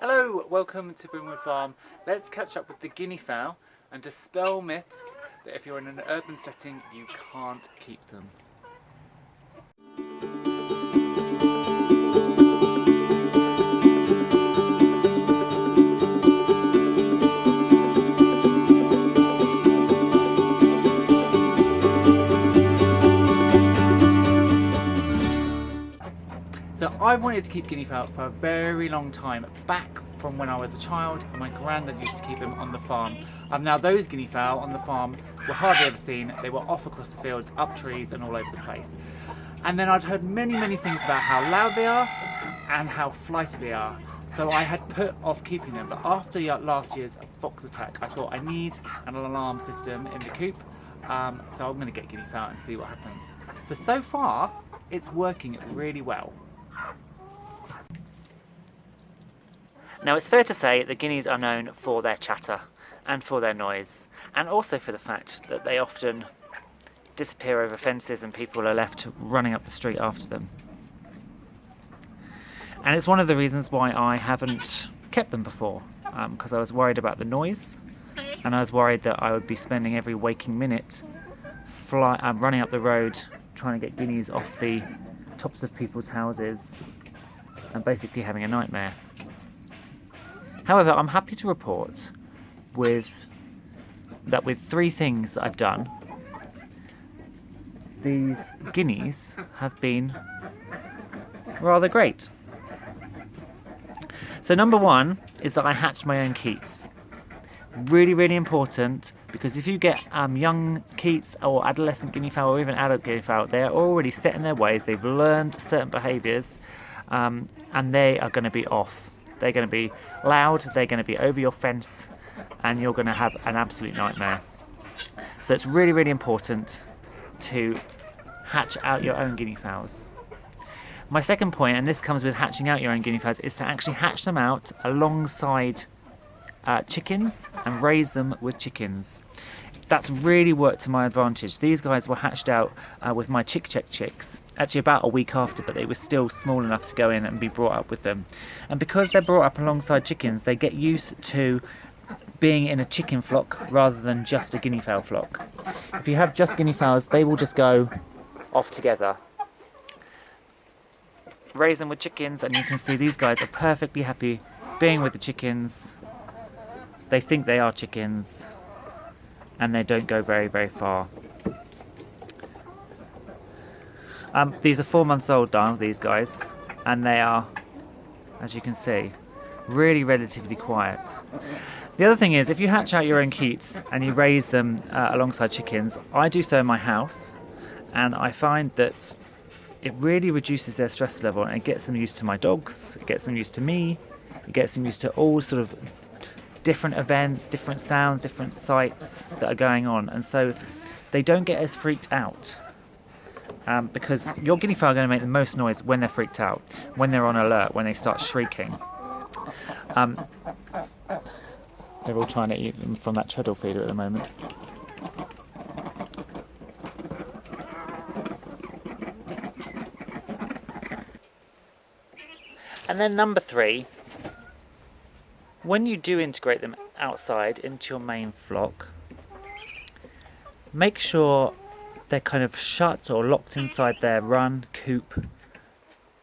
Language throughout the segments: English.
Hello, welcome to Brimwood Farm. Let's catch up with the guinea fowl and dispel myths that if you're in an urban setting you can't keep them. So I've wanted to keep guinea fowl for a very long time, back from when I was a child, and my granddad used to keep them on the farm. Now those guinea fowl on the farm were hardly ever seen. They were off across the fields, up trees and all over the place. And then I'd heard many things about how loud they are and how flighty they are. So I had put off keeping them, but after last year's fox attack, I thought I need an alarm system in the coop. So I'm going to get guinea fowl and see what happens. So far, it's working really well. Now it's fair to say that guineas are known for their chatter and for their noise, and also for the fact that they often disappear over fences and people are left running up the street after them. And it's one of the reasons why I haven't kept them before, because I was worried about the noise, and I was worried that I would be spending every waking minute running up the road trying to get guineas off the tops of people's houses and basically having a nightmare. However, I'm happy to report with three things that I've done, these guineas have been rather great. So number one is that I hatched my own keats. Really important, because if you get young keats or adolescent guinea fowl or even adult guinea fowl, they're already set in their ways, they've learned certain behaviours, and they are going to be off. They're going to be loud, they're going to be over your fence, and you're going to have an absolute nightmare. So it's really important to hatch out your own guinea fowls. My second point, and this comes with hatching out your own guinea fowls, is to actually hatch them out alongside chickens and raise them with chickens. That's really worked to my advantage. These guys were hatched out with my chick check chicks, actually about a week after, but they were still small enough to go in and be brought up with them. And because they're brought up alongside chickens, they get used to being in a chicken flock rather than just a guinea fowl flock. If you have just guinea fowls, they will just go off together. Raise them with chickens and you can see these guys are perfectly happy being with the chickens. They think they are chickens and they don't go very far. These are 4 months old now, these guys, and they are, as you can see, really relatively quiet. The other thing is, if you hatch out your own keats and you raise them alongside chickens, I do so in my house, and I find that it really reduces their stress level and it gets them used to my dogs, it gets them used to me, it gets them used to all sort of different events, different sounds, different sights that are going on, and so they don't get as freaked out. Because your guinea fowl are going to make the most noise when they're freaked out, when they're on alert, when they start shrieking. They're all trying to eat them from that treadle feeder at the moment. And then number three, when you do integrate them outside into your main flock, make sure they're kind of shut or locked inside their run coop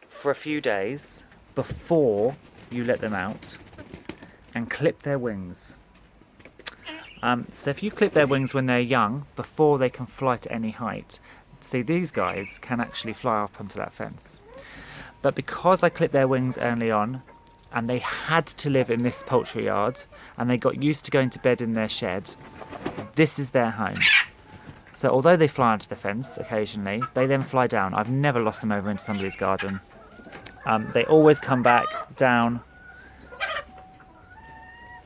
for a few days before you let them out, and clip their wings. So if you clip their wings when they're young, before they can fly to any height, see, these guys can actually fly up onto that fence. But because I clipped their wings early on, and they had to live in this poultry yard, and they got used to going to bed in their shed, this is their home. So although they fly onto the fence occasionally, they then fly down. I've never lost them over into somebody's garden. They always come back down,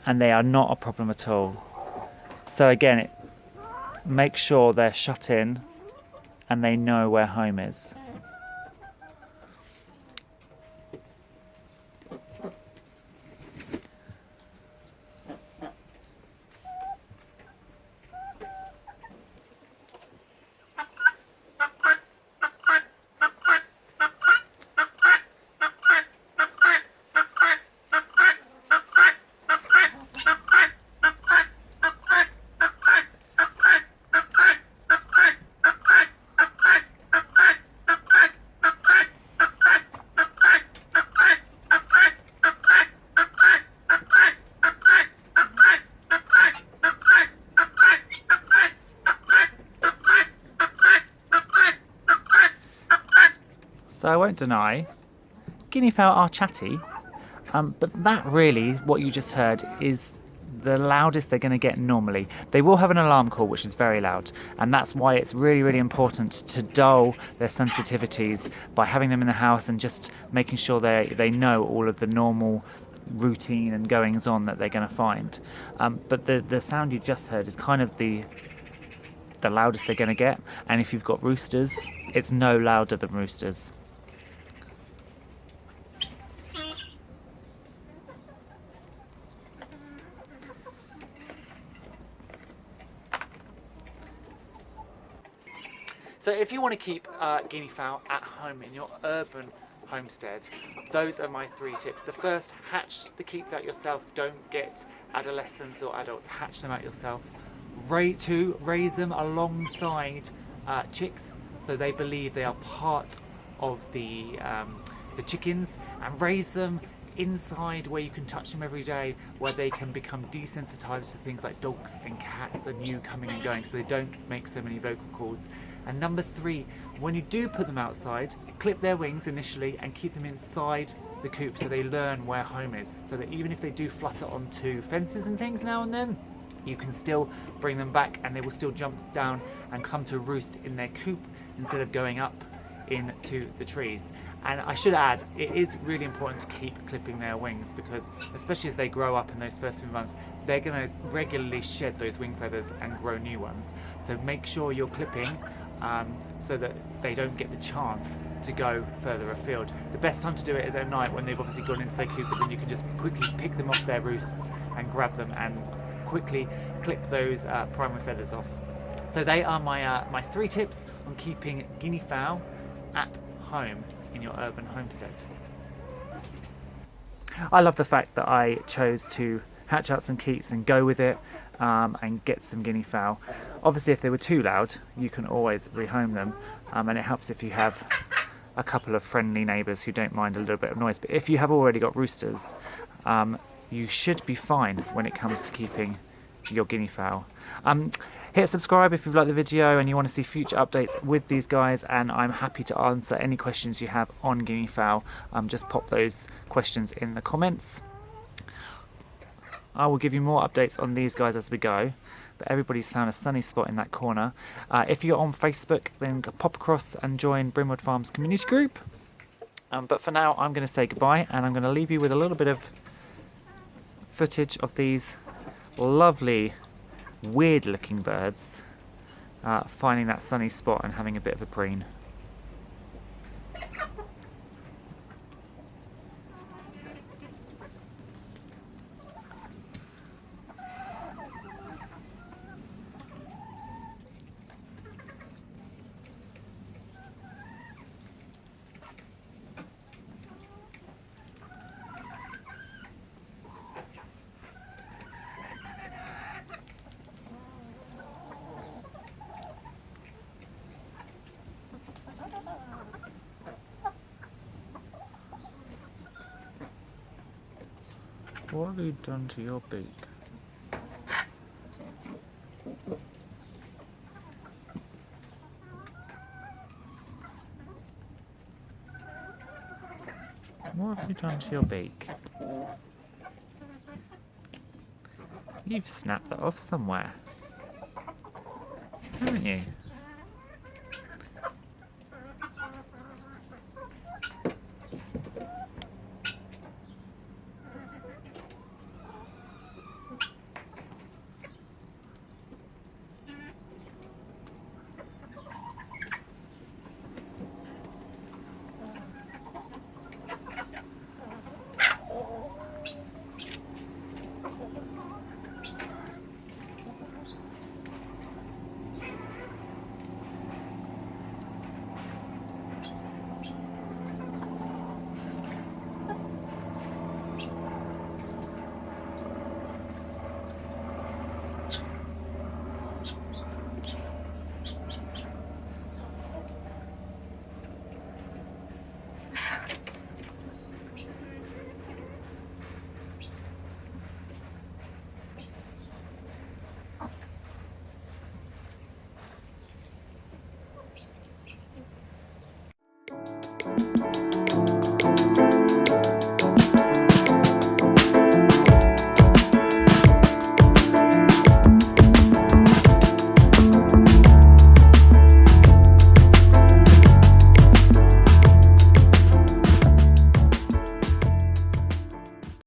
and they are not a problem at all. So again, make sure they're shut in and they know where home is. So I won't deny, guinea fowl are chatty, but that really, what you just heard, is the loudest they're going to get normally. They will have an alarm call, which is very loud, and that's why it's really, really important to dull their sensitivities by having them in the house and just making sure they know all of the normal routine and goings on that they're going to find. But the sound you just heard is kind of the loudest they're going to get, and if you've got roosters, it's no louder than roosters. So if you want to keep guinea fowl at home in your urban homestead, those are my 3 tips. The first, hatch the keets out yourself. Don't get adolescents or adults, hatch them out yourself. 2, raise them alongside chicks, so they believe they are part of the chickens, and raise them inside where you can touch them every day, where they can become desensitized to things like dogs and cats and you coming and going, so they don't make so many vocal calls. And number 3, when you do put them outside, clip their wings initially and keep them inside the coop so they learn where home is, so that even if they do flutter onto fences and things now and then, you can still bring them back and they will still jump down and come to roost in their coop instead of going up into the trees. And I should add, it is really important to keep clipping their wings, because especially as they grow up in those first few months, they're going to regularly shed those wing feathers and grow new ones. So make sure you're clipping so that they don't get the chance to go further afield. The best time to do it is at night when they've obviously gone into their coop, but then you can just quickly pick them off their roosts and grab them and quickly clip those primary feathers off. So they are my 3 tips on keeping guinea fowl at home in your urban homestead. I love the fact that I chose to hatch out some keets and go with it and get some guinea fowl. Obviously if they were too loud, you can always rehome them, and it helps if you have a couple of friendly neighbours who don't mind a little bit of noise. But if you have already got roosters, you should be fine when it comes to keeping your guinea fowl. Hit subscribe if you've liked the video and you want to see future updates with these guys, and I'm happy to answer any questions you have on guinea fowl. Just pop those questions in the comments. I will give you more updates on these guys as we go, but everybody's found a sunny spot in that corner. If you're on Facebook, then pop across and join Brimwood Farms community group. But for now, I'm going to say goodbye, and I'm going to leave you with a little bit of footage of these lovely, weird looking birds finding that sunny spot and having a bit of a preen. What have you done to your beak? What have you done to your beak? You've snapped that off somewhere, haven't you?